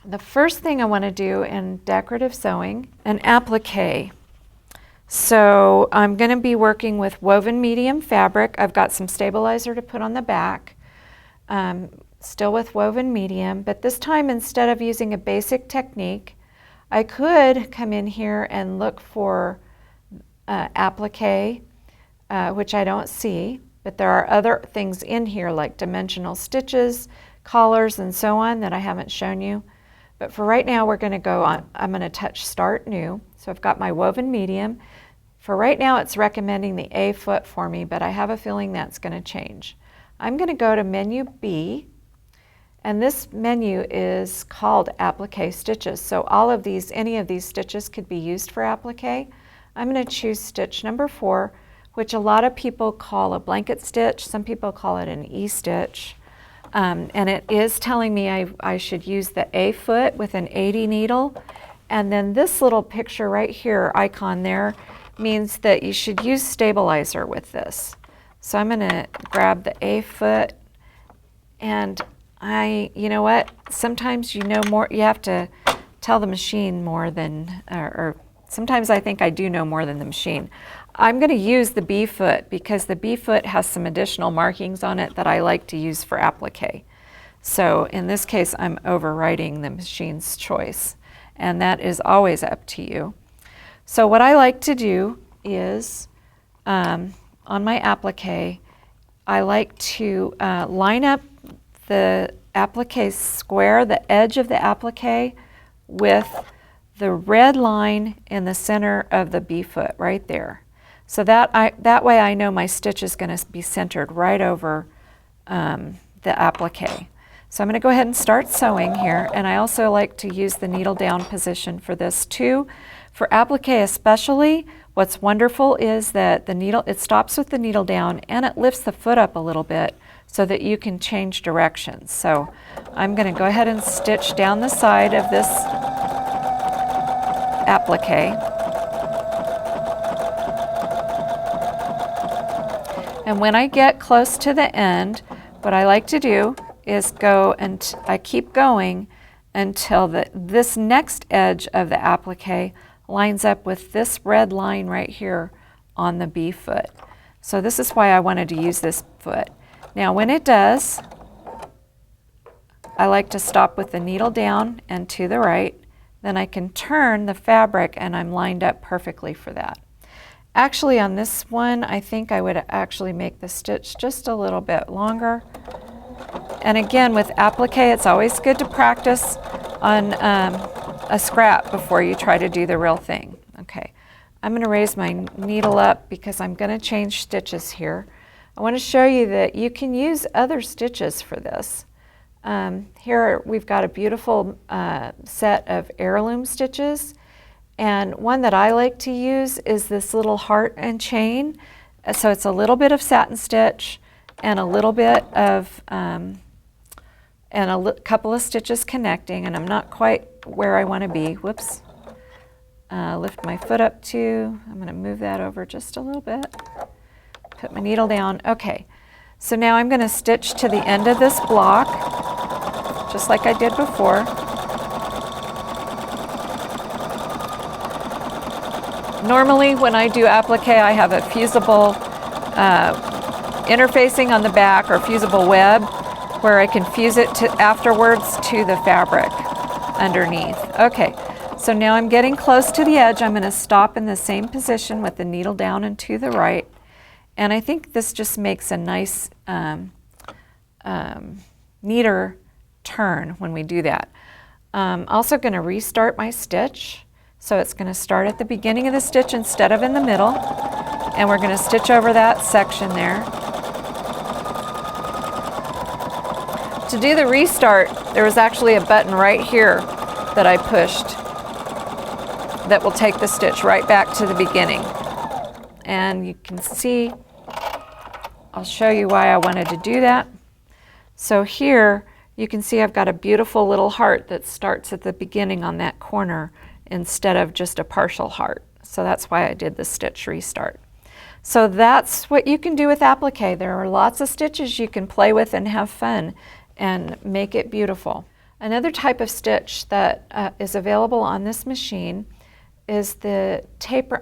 The first thing I want to do in decorative sewing, an applique. So I'm going to be working with woven medium fabric. I've got some stabilizer to put on the back, still with woven medium, but this time instead of using a basic technique, I could come in here and look for applique, which I don't see, but there are other things in here like dimensional stitches, collars, and so on that I haven't shown you. But for right now, we're going to go on, I'm going to touch Start New. So I've got my woven medium. For right now, it's recommending the A foot for me, but I have a feeling that's going to change. I'm going to go to Menu B, and this menu is called Applique Stitches. So all of these, any of these stitches could be used for applique. I'm going to choose stitch number 4, which a lot of people call a blanket stitch. Some people call it an E-stitch. And it is telling me I should use the A foot with an 80 needle. And then this little picture right here, icon there, means that you should use stabilizer with this. So I'm going to grab the A foot, and you know what? Sometimes you know more, you have to tell the machine more than, or sometimes I think I do know more than the machine. I'm going to use the B foot because the B foot has some additional markings on it that I like to use for applique. So in this case, I'm overriding the machine's choice, and that is always up to you. So what I like to do is, on my applique, I like to line up the applique square, the edge of the applique, with the red line in the center of the B foot right there. So that way I know my stitch is going to be centered right over the applique. So I'm going to go ahead and start sewing here, and I also like to use the needle down position for this too. For applique especially, what's wonderful is that the needle, it stops with the needle down and it lifts the foot up a little bit so that you can change directions. So I'm going to go ahead and stitch down the side of this applique. And when I get close to the end, what I like to do is go, and I keep going until this next edge of the applique lines up with this red line right here on the B foot. So this is why I wanted to use this foot. Now when it does, I like to stop with the needle down and to the right. Then I can turn the fabric and I'm lined up perfectly for that. Actually on this one, I think I would actually make the stitch just a little bit longer. And again, with applique, it's always good to practice on a scrap before you try to do the real thing. Okay, I'm going to raise my needle up because I'm going to change stitches here. I want to show you that you can use other stitches for this. Here we've got a beautiful set of heirloom stitches, and one that I like to use is this little heart and chain. So it's a little bit of satin stitch and a little bit of and a couple of stitches connecting, and I'm not quite where I want to be. Whoops. Lift my foot up too. I'm going to move that over just a little bit. Put my needle down. Okay, so now I'm going to stitch to the end of this block, just like I did before. Normally when I do applique, I have a fusible interfacing on the back, or fusible web, where I can fuse it afterwards to the fabric underneath. Okay, so now I'm getting close to the edge. I'm going to stop in the same position with the needle down and to the right. And I think this just makes a nice, neater turn when we do that. I'm also going to restart my stitch. So it's going to start at the beginning of the stitch instead of in the middle. And we're going to stitch over that section there. To do the restart, there was actually a button right here that I pushed that will take the stitch right back to the beginning. And you can see, I'll show you why I wanted to do that. So here you can see I've got a beautiful little heart that starts at the beginning on that corner instead of just a partial heart. So that's why I did the stitch restart. So that's what you can do with applique. There are lots of stitches you can play with and have fun and make it beautiful. Another type of stitch that is available on this machine is the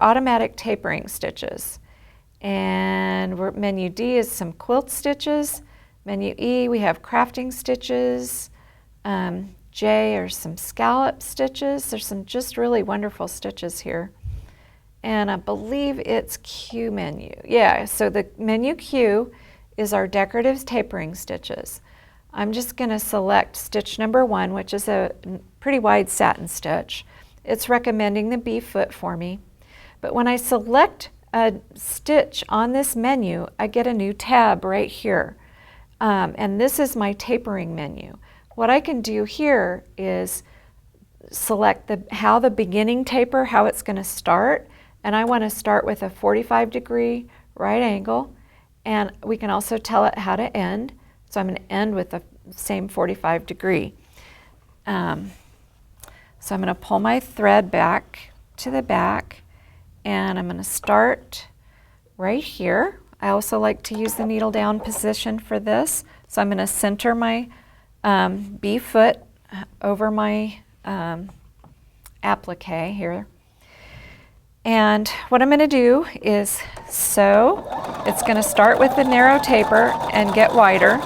automatic tapering stitches. And menu D is some quilt stitches. Menu E, we have crafting stitches. J are some scallop stitches. There's some just really wonderful stitches here. And I believe it's Q menu. Yeah, so the menu Q is our decorative tapering stitches. I'm just going to select stitch number 1, which is a pretty wide satin stitch. It's recommending the B foot for me. But when I select a stitch on this menu, I get a new tab right here. And this is my tapering menu. What I can do here is select how the beginning taper, how it's going to start. And I want to start with a 45-degree right angle. And we can also tell it how to end. So I'm going to end with the same 45-degree. So I'm going to pull my thread back to the back, and I'm going to start right here. I also like to use the needle down position for this. So I'm going to center my B foot over my applique here. And what I'm going to do is sew. It's going to start with the narrow taper and get wider.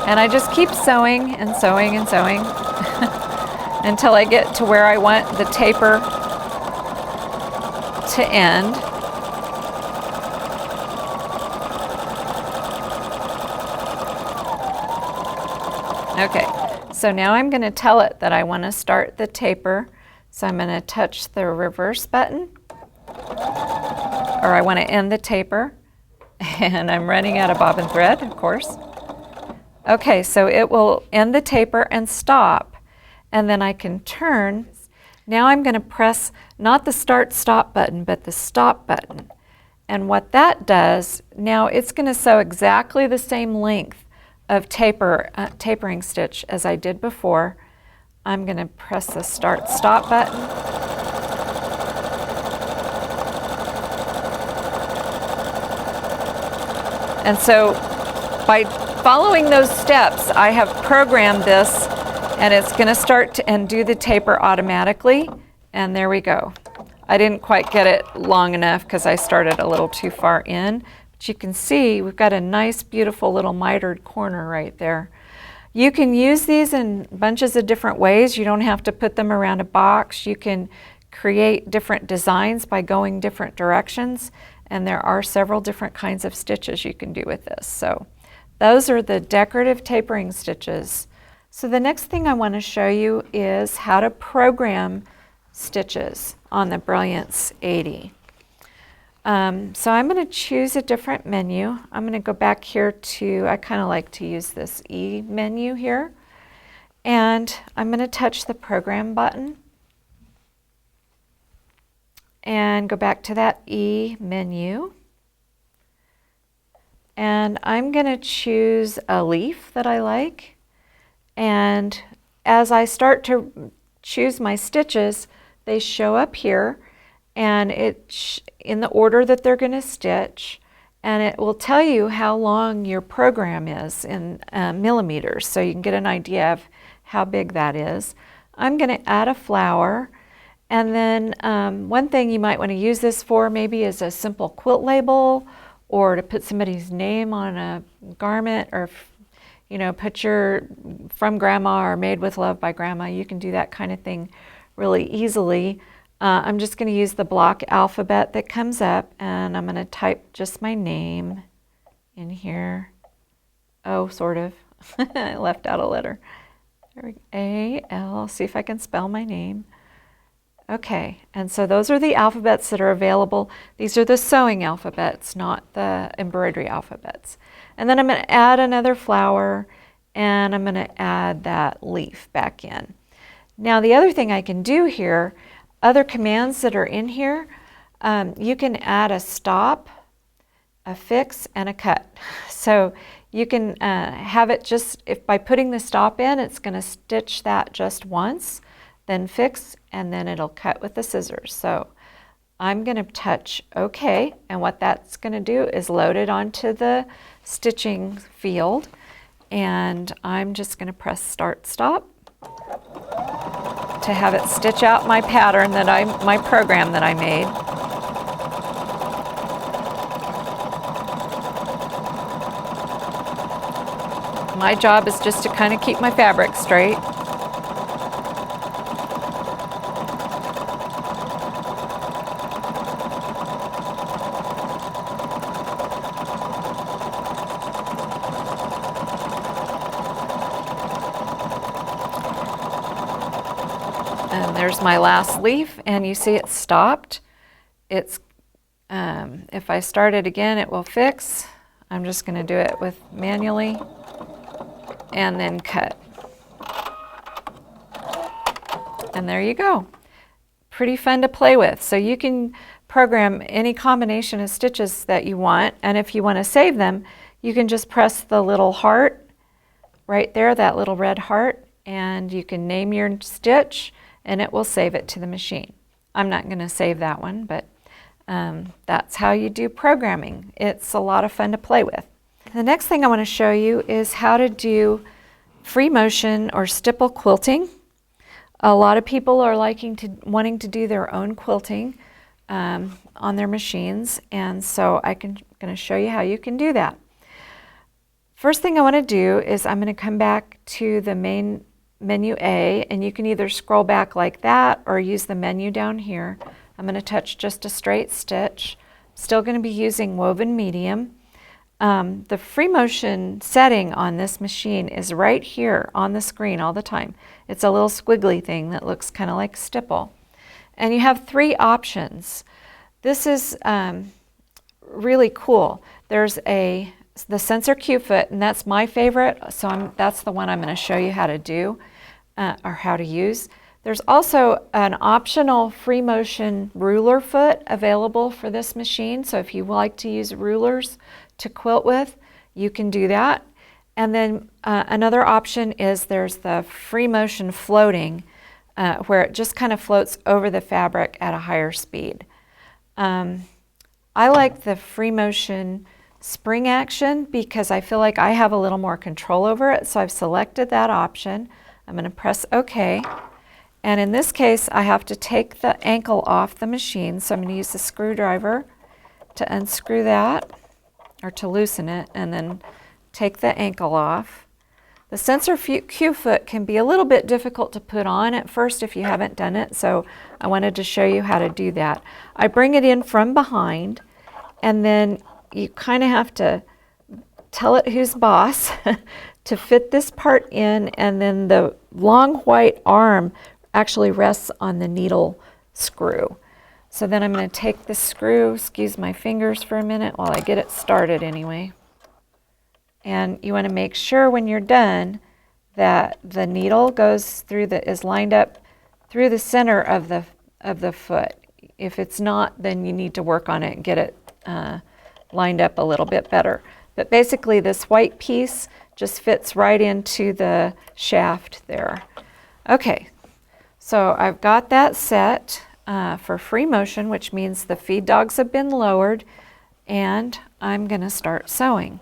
And I just keep sewing and sewing and sewing until I get to where I want the taper to end. Okay, so now I'm going to tell it that I want to start the taper. So I'm going to touch the reverse button, or I want to end the taper. And I'm running out of bobbin thread, of course. Okay, so it will end the taper and stop, and then I can turn. Now I'm going to press not the start-stop button, but the stop button. And what that does, now it's going to sew exactly the same length of tapering stitch as I did before. I'm going to press the start-stop button. And so by following those steps, I have programmed this, and it's going to start and do the taper automatically. And there we go. I didn't quite get it long enough because I started a little too far in. But you can see we've got a nice, beautiful little mitered corner right there. You can use these in bunches of different ways. You don't have to put them around a box. You can create different designs by going different directions. And there are several different kinds of stitches you can do with this. So those are the decorative tapering stitches. So the next thing I want to show you is how to program stitches on the Brillance 80. So I'm going to choose a different menu. I'm going to go back here to, I kind of like to use this E menu here. And I'm going to touch the program button and go back to that E menu. And I'm going to choose a leaf that I like. And as I start to choose my stitches, they show up here, and it's in the order that they're going to stitch. And it will tell you how long your program is in millimeters, so you can get an idea of how big that is. I'm going to add a flower. And then one thing you might want to use this for maybe is a simple quilt label, or to put somebody's name on a garment, or you know, put your from grandma or made with love by grandma. You can do that kind of thing really easily. I'm just going to use the block alphabet that comes up, and I'm going to type just my name in here. Oh, sort of. I left out a letter. There we go. A-L. See if I can spell my name. Okay, and so those are the alphabets that are available. These are the sewing alphabets, not the embroidery alphabets. And then I'm going to add another flower, and I'm going to add that leaf back in. Now the other thing I can do here, other commands that are in here, you can add a stop, a fix, and a cut. So you can have it just, if by putting the stop in, it's going to stitch that just once, then fix, and then it'll cut with the scissors. So I'm going to touch OK, and what that's going to do is load it onto the stitching field. and I'm just going to press start stop to have it stitch out my pattern that my program that I made. My job is just to kind of keep my fabric straight. And there's my last leaf, and you see it stopped. It's if I start it again, it will fix. I'm just going to do it with manually and then cut. And there you go. Pretty fun to play with. So you can program any combination of stitches that you want, and if you want to save them, you can just press the little heart right there, that little red heart, and you can name your stitch and it will save it to the machine. I'm not going to save that one, but that's how you do programming. It's a lot of fun to play with. The next thing I want to show you is how to do free motion or stipple quilting. A lot of people are wanting to do their own quilting on their machines, and so I'm going to show you how you can do that. First thing I want to do is I'm going to come back to the main menu A, and you can either scroll back like that or use the menu down here. I'm going to touch just a straight stitch. Still going to be using woven medium. The free motion setting on this machine is right here on the screen all the time. It's a little squiggly thing that looks kind of like stipple. And you have three options. This is really cool. There's the sensor Q foot, and that's my favorite, so that's the one I'm going to show you how to do or how to use. There's also an optional free motion ruler foot available for this machine, so if you like to use rulers to quilt with, you can do that. And then another option is there's the free motion floating, where it just kind of floats over the fabric at a higher speed. I like the free motion spring action because I feel like I have a little more control over it, so I've selected that option. I'm going to press OK. And in this case, I have to take the ankle off the machine, so I'm going to use the screwdriver to unscrew that, or to loosen it, and then take the ankle off. The sensor Q foot can be a little bit difficult to put on at first if you haven't done it, so I wanted to show you how to do that. I bring it in from behind, and then you kind of have to tell it who's boss to fit this part in, and then the long white arm actually rests on the needle screw. So then I'm going to take the screw, excuse my fingers for a minute while I get it started anyway. And you want to make sure when you're done that the needle is lined up through the center of the foot. If it's not, then you need to work on it and get it lined up a little bit better. But basically this white piece just fits right into the shaft there. Okay, so I've got that set for free motion, which means the feed dogs have been lowered, and I'm going to start sewing.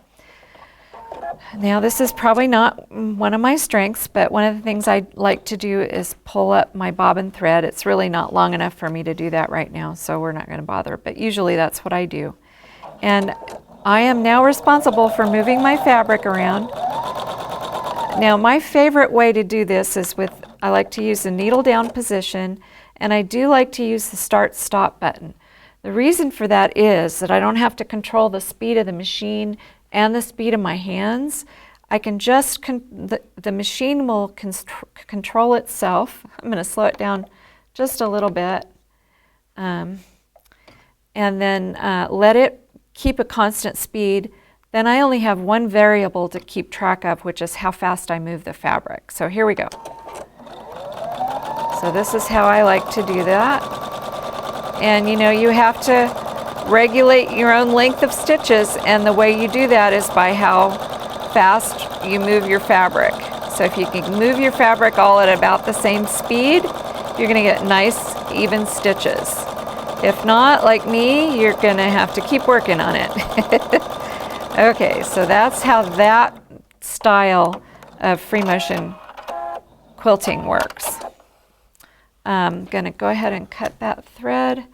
Now this is probably not one of my strengths, but one of the things I like to do is pull up my bobbin thread. It's really not long enough for me to do that right now, so we're not going to bother, but usually that's what I do. And I am now responsible for moving my fabric around. Now my favorite way to do this is I like to use the needle down position, and I do like to use the start stop button. The reason for that is that I don't have to control the speed of the machine and the speed of my hands. I can just, the machine will control itself. I'm going to slow it down just a little bit, and then let it keep a constant speed. Then I only have one variable to keep track of, which is how fast I move the fabric. So here we go. So this is how I like to do that. And you know, you have to regulate your own length of stitches, and the way you do that is by how fast you move your fabric. So if you can move your fabric all at about the same speed, you're going to get nice even stitches. If not, like me, you're going to have to keep working on it. Okay, so that's how that style of free motion quilting works. I'm going to go ahead and cut that thread.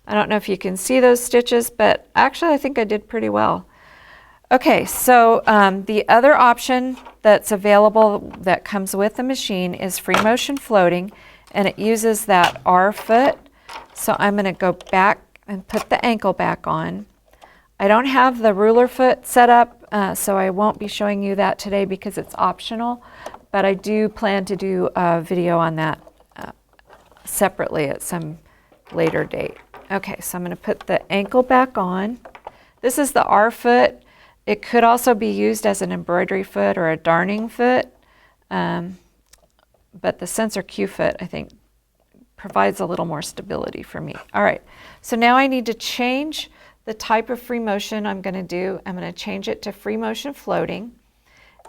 I don't know if you can see those stitches, but actually I think I did pretty well. Okay, so the other option that's available that comes with the machine is free motion floating, and it uses that R foot. So I'm going to go back and put the ankle back on. I don't have the ruler foot set up, so I won't be showing you that today because it's optional, but I do plan to do a video on that separately at some later date. Okay, so I'm going to put the ankle back on. This is the R foot. It could also be used as an embroidery foot or a darning foot, but the sensor Q foot, I think, provides a little more stability for me. All right, so now I need to change the type of free motion I'm going to do. I'm going to change it to free motion floating,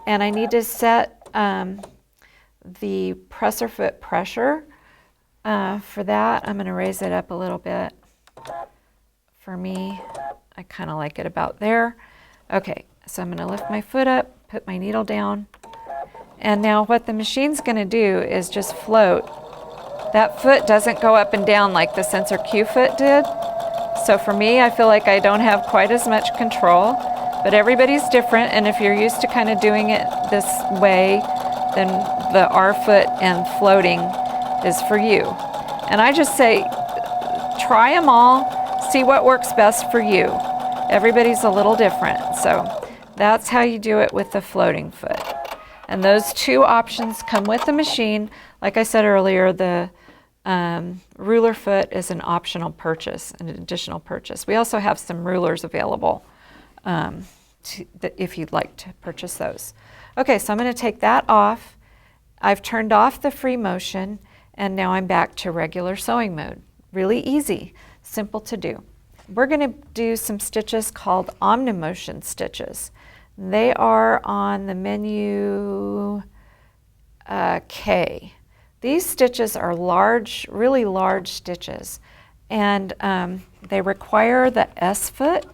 and I need to set the presser foot pressure. For that, I'm going to raise it up a little bit. For me, I kind of like it about there. Okay, so I'm going to lift my foot up, put my needle down, and now what the machine's going to do is just float. That foot doesn't go up and down like the sensor Q foot did. So for me, I feel like I don't have quite as much control, but everybody's different, and if you're used to kind of doing it this way, then the R foot and floating is for you. And I just say, try them all, see what works best for you. Everybody's a little different, so that's how you do it with the floating foot. And those two options come with the machine. Like I said earlier, the ruler foot is an optional purchase, an additional purchase. We also have some rulers available if you'd like to purchase those. Okay, so I'm going to take that off. I've turned off the free motion, and now I'm back to regular sewing mode. Really easy, simple to do. We're going to do some stitches called Omnimotion Stitches. They are on the menu K. These stitches are large, really large stitches, and they require the S foot.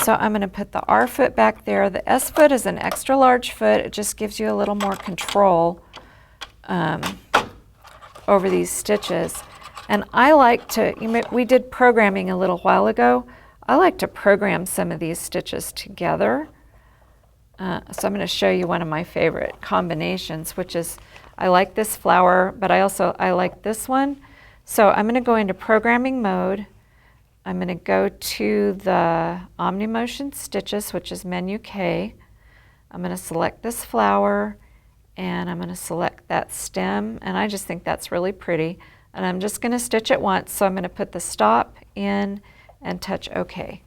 So I'm going to put the R foot back there. The S foot is an extra large foot. It just gives you a little more control over these stitches. And I like to, we did programming a little while ago. I like to program some of these stitches together. So I'm going to show you one of my favorite combinations, which is, I like this flower, but I like this one. So I'm going to go into programming mode. I'm going to go to the Omnimotion Stitches, which is menu K. I'm going to select this flower, and I'm going to select that stem, and I just think that's really pretty. And I'm just going to stitch it once, so I'm going to put the stop in and touch OK.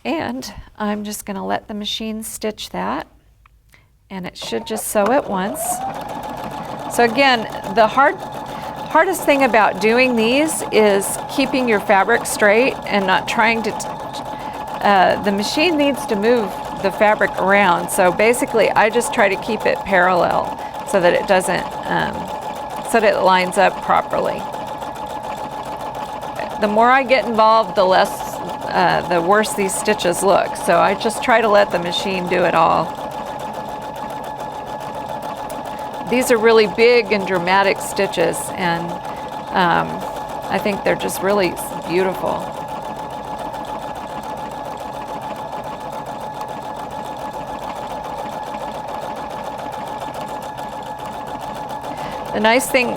And I'm just going to let the machine stitch that, and it should just sew it once. So again, the hardest thing about doing these is keeping your fabric straight and not trying to, the machine needs to move the fabric around. So basically I just try to keep it parallel so that it doesn't, so that it lines up properly. The more I get involved, the worse these stitches look. So I just try to let the machine do it all. These are really big and dramatic stitches, and I think they're just really beautiful. The nice thing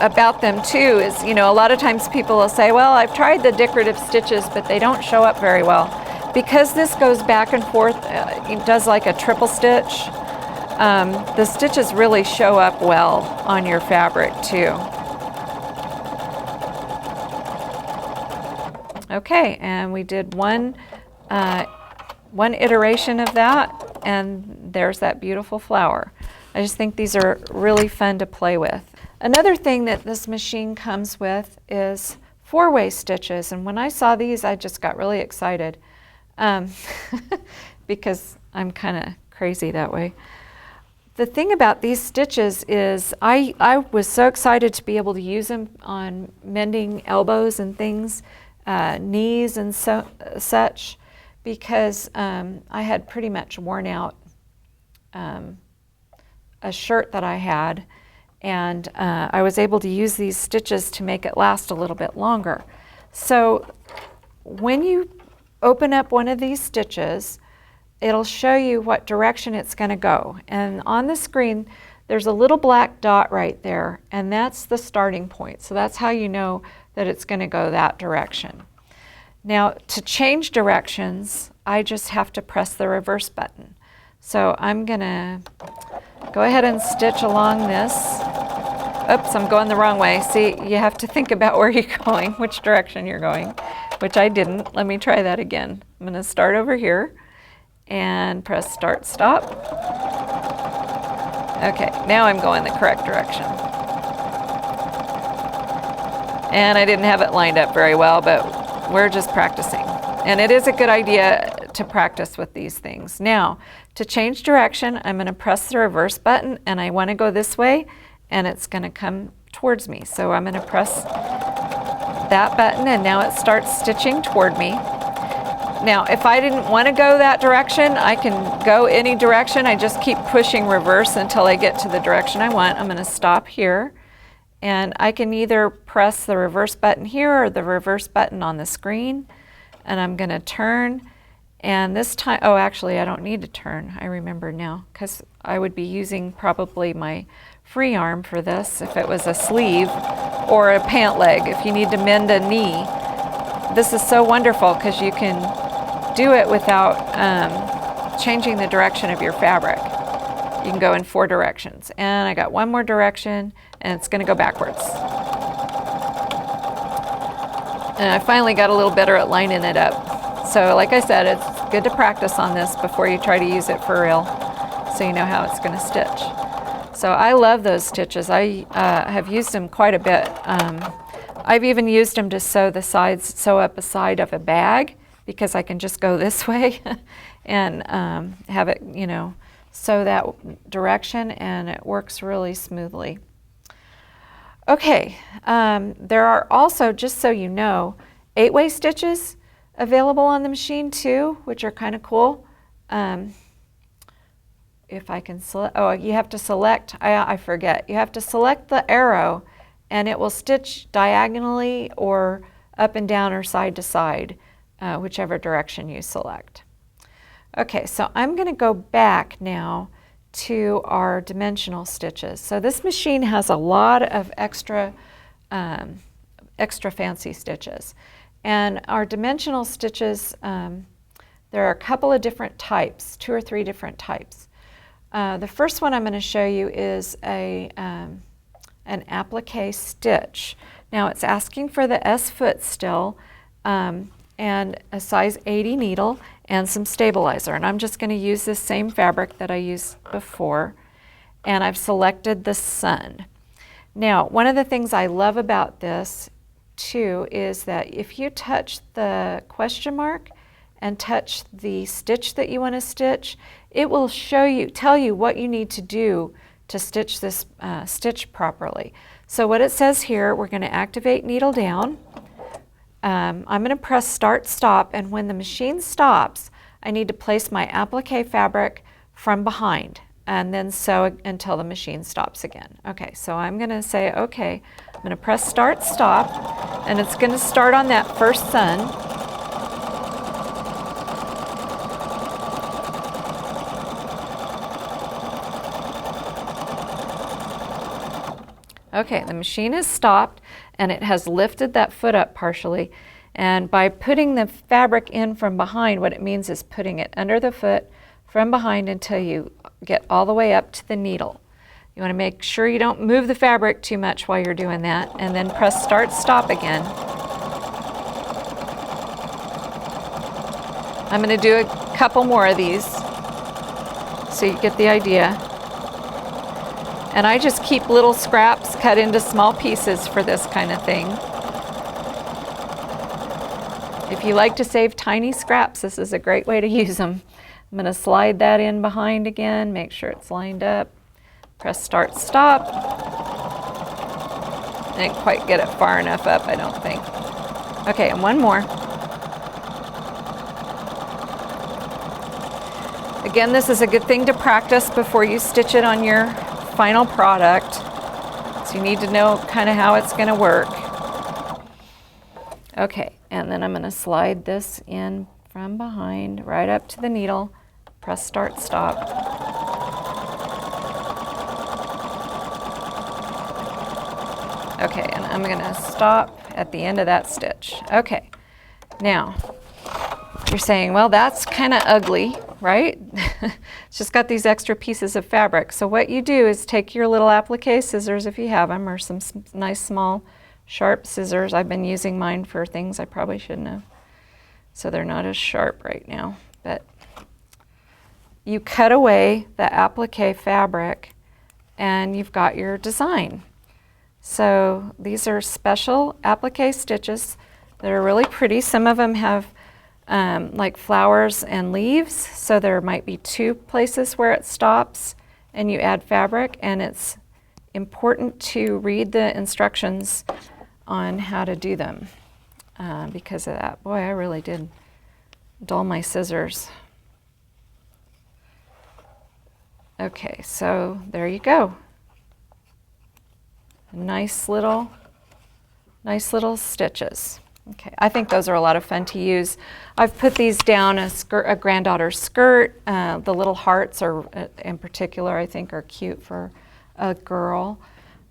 about them too is, a lot of times people will say, well, I've tried the decorative stitches, but they don't show up very well. Because this goes back and forth, it does like a triple stitch, the stitches really show up well on your fabric too. Okay, and we did one iteration of that, and there's that beautiful flower. I just think these are really fun to play with. Another thing that this machine comes with is FourWay Stitches, and when I saw these I just got really excited because I'm kind of crazy that way. The thing about these stitches is I was so excited to be able to use them on mending elbows and things, knees and such, because I had pretty much worn out a shirt that I had, and I was able to use these stitches to make it last a little bit longer. So when you open up one of these stitches, it'll show you what direction it's going to go. And on the screen, there's a little black dot right there, and that's the starting point. So that's how you know that it's going to go that direction. Now, to change directions, I just have to press the reverse button. So I'm going to go ahead and stitch along this. Oops, I'm going the wrong way. See, you have to think about where you're going, which direction you're going, which I didn't. Let me try that again. I'm going to start over here and press start, stop. Okay, now I'm going the correct direction. And I didn't have it lined up very well, but we're just practicing. And it is a good idea to practice with these things. Now, to change direction, I'm going to press the reverse button, and I want to go this way, and it's going to come towards me. So I'm going to press that button, and now it starts stitching toward me. Now, if I didn't want to go that direction, I can go any direction. I just keep pushing reverse until I get to the direction I want. I'm going to stop here, and I can either press the reverse button here or the reverse button on the screen. And I'm going to turn, and this time, oh, actually I don't need to turn, I remember now, because I would be using probably my free arm for this if it was a sleeve or a pant leg. If you need to mend a knee, this is so wonderful because you can do it without changing the direction of your fabric. You can go in 4 directions, and I got one more direction, and it's going to go backwards. And I finally got a little better at lining it up. So like I said, it's good to practice on this before you try to use it for real, so you know how it's going to stitch. So I love those stitches. I have used them quite a bit. I've even used them to sew up a side of a bag, because I can just go this way and have it, sew that direction, and it works really smoothly. Okay, there are also, just so you know, 8-way stitches available on the machine too, which are kind of cool. If I can select, oh, you have to select, I forget, you have to select the arrow, and it will stitch diagonally or up and down or side to side, whichever direction you select. Okay, so I'm going to go back now to our dimensional stitches. So this machine has a lot of extra fancy stitches. And our dimensional stitches, there are a couple of different types, 2 or 3 different types. The first one I'm going to show you is an applique stitch. Now it's asking for the S foot still, and a size 80 needle, and some stabilizer. And I'm just going to use this same fabric that I used before, and I've selected the sun. Now, one of the things I love about this too is that if you touch the question mark and touch the stitch that you want to stitch, it will tell you what you need to do to stitch this stitch properly. So what it says here, we're going to activate needle down. I'm going to press start, stop, and when the machine stops, I need to place my applique fabric from behind and then sew until the machine stops again. Okay, so I'm going to say, okay, I'm going to press start, stop, and it's going to start on that first sun. Okay, the machine has stopped, and it has lifted that foot up partially. And by putting the fabric in from behind, what it means is putting it under the foot from behind until you get all the way up to the needle. You want to make sure you don't move the fabric too much while you're doing that, and then press start, stop again. I'm going to do a couple more of these so you get the idea. And I just keep little scraps cut into small pieces for this kind of thing. If you like to save tiny scraps, this is a great way to use them. I'm going to slide that in behind again, make sure it's lined up. Press start, stop. I didn't quite get it far enough up, I don't think. Okay, and one more. again, this is a good thing to practice before you stitch it on your final product. So you need to know kind of how it's going to work. Okay, and then I'm going to slide this in from behind right up to the needle. Press start, stop. Okay, and I'm going to stop at the end of that stitch. Okay, now you're saying, well, that's kind of ugly, right? It's just got these extra pieces of fabric. So what you do is take your little applique scissors if you have them, or some nice small sharp scissors. I've been using mine for things I probably shouldn't have, so they're not as sharp right now. But you cut away the applique fabric and you've got your design. So these are special applique stitches that are really pretty. Some of them have like flowers and leaves, so there might be 2 places where it stops and you add fabric, and it's important to read the instructions on how to do them because of that. Boy, I really did dull my scissors. Okay, so there you go. Nice little stitches. Okay, I think those are a lot of fun to use. I've put these down a granddaughter's skirt. The little hearts are, in particular, I think are cute for a girl.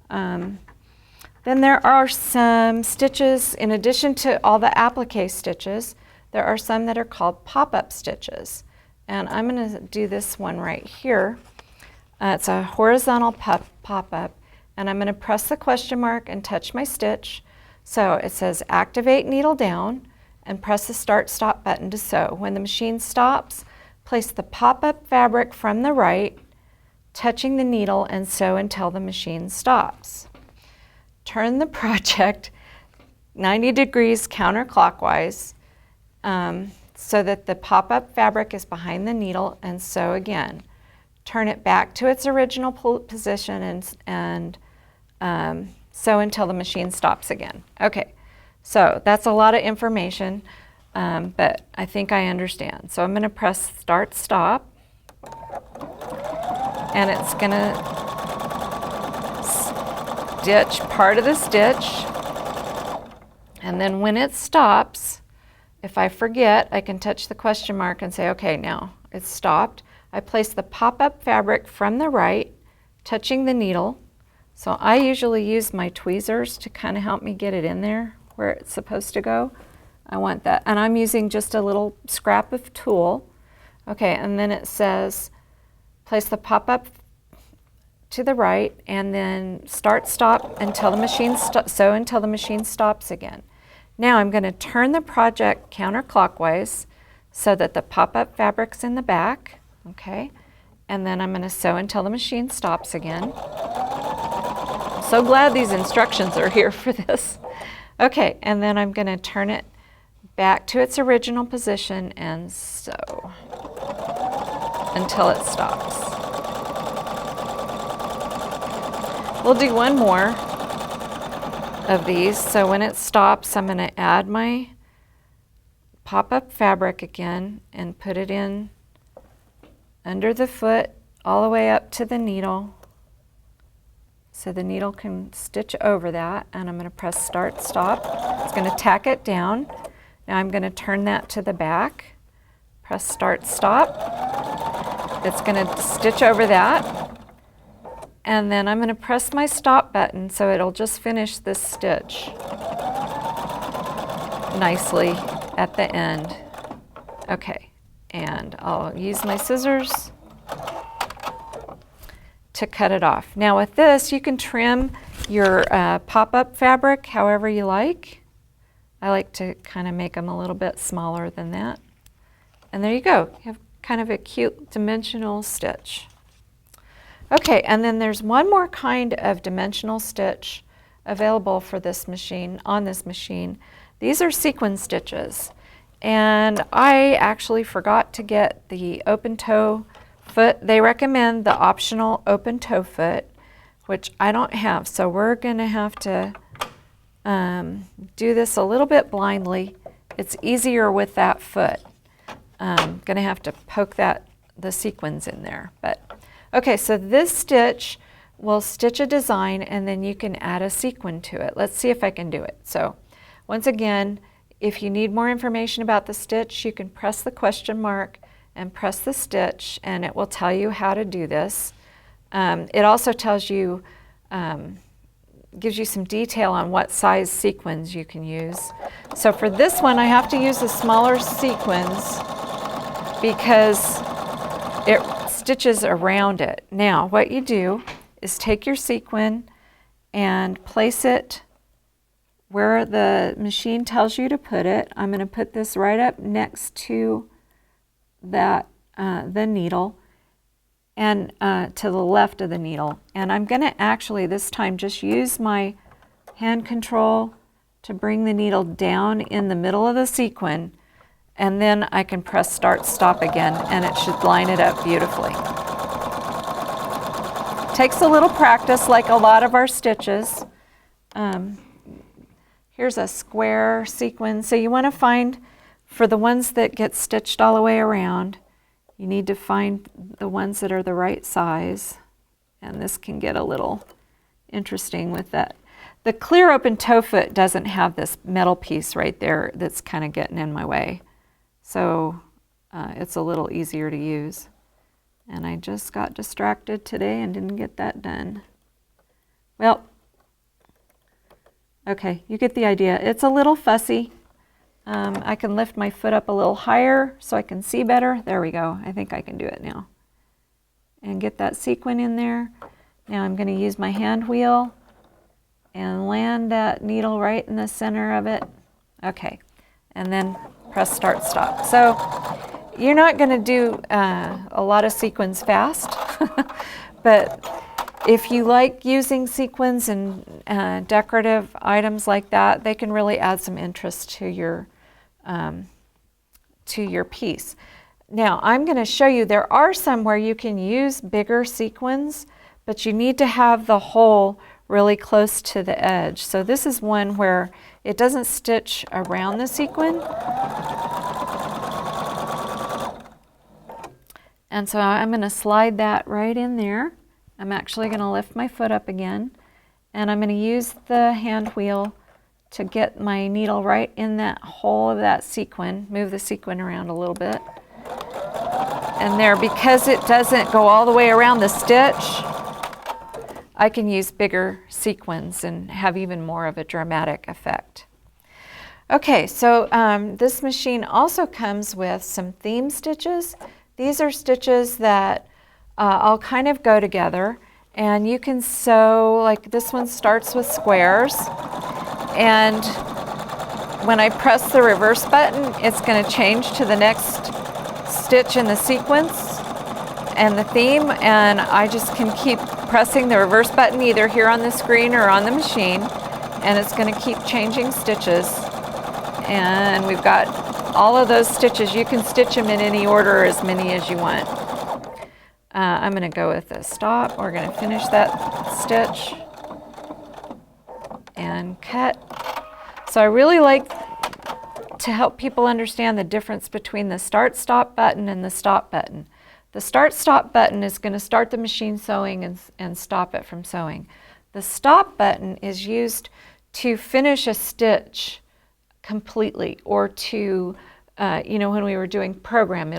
Then there are some stitches, in addition to all the applique stitches, there are some that are called pop-up stitches. And I'm going to do this one right here. It's a horizontal pop-up, and I'm going to press the question mark and touch my stitch. So it says activate needle down and press the start stop button to sew. When the machine stops, place the pop-up fabric from the right, touching the needle, and sew until the machine stops. Turn the project 90 degrees counterclockwise so that the pop-up fabric is behind the needle, and sew again. Turn it back to its original position and sew until the machine stops again. Okay, so that's a lot of information, but I think I understand. So I'm going to press start stop, and it's going to stitch part of the stitch, and then when it stops, if I forget, I can touch the question mark and say, okay, now it's stopped. I place the pop-up fabric from the right, touching the needle. So I usually use my tweezers to kind of help me get it in there where it's supposed to go. I want that, and I'm using just a little scrap of tulle. Okay, and then it says place the pop-up to the right, and then start stop until the machine sew until the machine stops again. Now I'm going to turn the project counterclockwise so that the pop-up fabric's in the back. Okay, and then I'm going to sew until the machine stops again. So glad these instructions are here for this. Okay, and then I'm going to turn it back to its original position and sew until it stops. We'll do one more of these. So when it stops, I'm going to add my pop-up fabric again and put it in under the foot all the way up to the needle, so the needle can stitch over that, and I'm going to press start stop. It's going to tack it down. Now I'm going to turn that to the back, press start stop. It's going to stitch over that, and then I'm going to press my stop button so it'll just finish this stitch nicely at the end. Okay, and I'll use my scissors to cut it off. Now with this, you can trim your pop-up fabric however you like. I like to kind of make them a little bit smaller than that. And there you go. You have kind of a cute dimensional stitch. Okay, and then there's one more kind of dimensional stitch available for this machine, on this machine. These are sequin stitches. And I actually forgot to get the open toe foot. They recommend the optional open toe foot, which I don't have. So we're going to have to do this a little bit blindly. It's easier with that foot. I'm going to have to poke that the sequins in there. But okay, so this stitch will stitch a design and then you can add a sequin to it. Let's see if I can do it. So once again, if you need more information about the stitch, you can press the question mark and press the stitch and it will tell you how to do this. It also tells you, gives you some detail on what size sequins you can use. So for this one, I have to use the smaller sequins because it stitches around it. Now, what you do is take your sequin and place it where the machine tells you to put it. I'm going to put this right up next to that the needle and to the left of the needle. And I'm going to actually this time just use my hand control to bring the needle down in the middle of the sequin, and then I can press start stop again and it should line it up beautifully. Takes a little practice like a lot of our stitches. Here's a square sequin. So you want to find, for the ones that get stitched all the way around, you need to find the ones that are the right size. And this can get a little interesting with that. The clear open toe foot doesn't have this metal piece right there that's kind of getting in my way. So it's a little easier to use. And I just got distracted today and didn't get that done. Well, okay, you get the idea. It's a little fussy. I can lift my foot up a little higher so I can see better. There we go. I think I can do it now. And get that sequin in there. Now I'm going to use my hand wheel and land that needle right in the center of it. Okay, and then press start stop. So you're not going to do a lot of sequins fast, but if you like using sequins and decorative items like that, they can really add some interest to your piece. Now I'm going to show you, there are some where you can use bigger sequins, but you need to have the hole really close to the edge. So this is one where it doesn't stitch around the sequin. And so I'm going to slide that right in there. I'm actually going to lift my foot up again, and I'm going to use the hand wheel to get my needle right in that hole of that sequin. Move the sequin around a little bit. And there, because it doesn't go all the way around the stitch, I can use bigger sequins and have even more of a dramatic effect. Okay, so this machine also comes with some theme stitches. These are stitches that all kind of go together, and you can sew, like this one starts with squares, and when I press the reverse button, it's going to change to the next stitch in the sequence and the theme, and I just can keep pressing the reverse button either here on the screen or on the machine, and it's going to keep changing stitches. And we've got all of those stitches. You can stitch them in any order, as many as you want. I'm going to go with a stop. We're going to finish that stitch and cut. So I really like to help people understand the difference between the start stop button and the stop button. The start stop button is going to start the machine sewing and stop it from sewing. The stop button is used to finish a stitch completely, or to, when we were doing programming,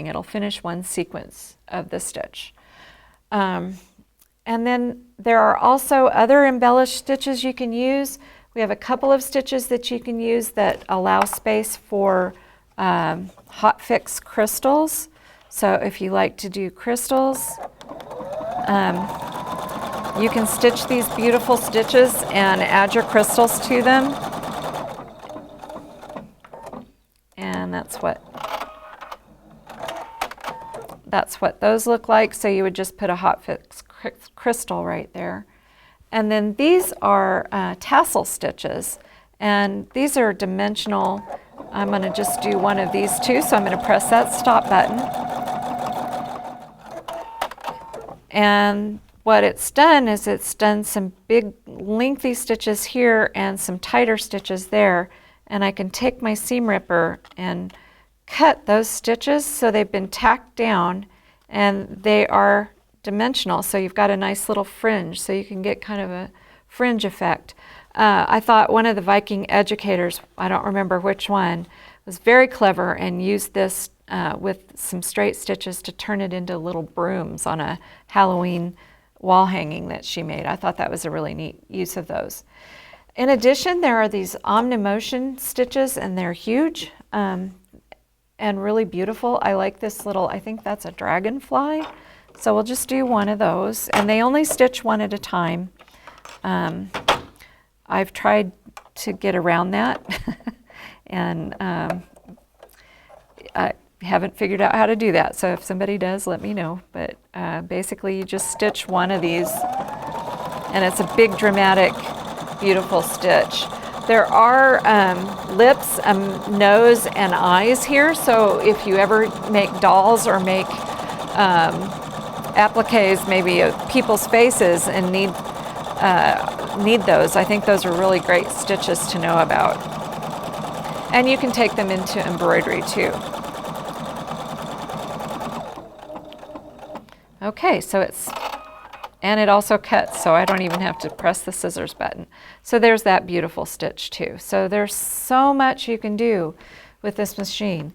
it'll finish one sequence of the stitch. And then there are also other embellished stitches you can use. We have a couple of stitches that you can use that allow space for hot fix crystals. So if you like to do crystals, you can stitch these beautiful stitches and add your crystals to them. And that's what those look like. So you would just put a hot fix crystal right there. And then these are tassel stitches, and these are dimensional. I'm going to just do one of these two, so I'm going to press that stop button. And what it's done is it's done some big lengthy stitches here and some tighter stitches there, and I can take my seam ripper and cut those stitches so they've been tacked down and they are dimensional. So you've got a nice little fringe, so you can get kind of a fringe effect. I thought one of the Viking educators, I don't remember which one, was very clever and used this with some straight stitches to turn it into little brooms on a Halloween wall hanging that she made. I thought that was a really neat use of those. In addition, there are these Omnimotion stitches, and they're huge and really beautiful. I like this little, I think that's a dragonfly. So we'll just do one of those, and they only stitch one at a time. I've tried to get around that and I haven't figured out how to do that. So if somebody does, let me know. But basically you just stitch one of these, and it's a big, dramatic, beautiful stitch. There are lips, nose, and eyes here. So if you ever make dolls or make appliques, maybe of people's faces, and need those, I think those are really great stitches to know about. And you can take them into embroidery too. Okay, so and it also cuts, so I don't even have to press the scissors button. So there's that beautiful stitch too. So there's so much you can do with this machine.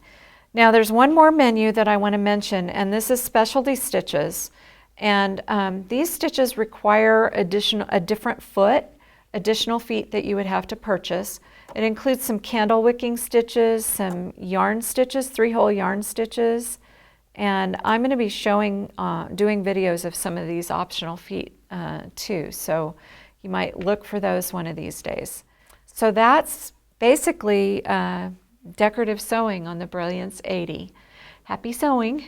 Now there's one more menu that I want to mention, and this is specialty stitches. And these stitches require a different foot, additional feet that you would have to purchase. It includes some candle wicking stitches, some yarn stitches, 3-hole yarn stitches, and I'm going to be showing, doing videos of some of these optional feet too. So you might look for those one of these days. So that's basically decorative sewing on the Brillance 80. Happy sewing!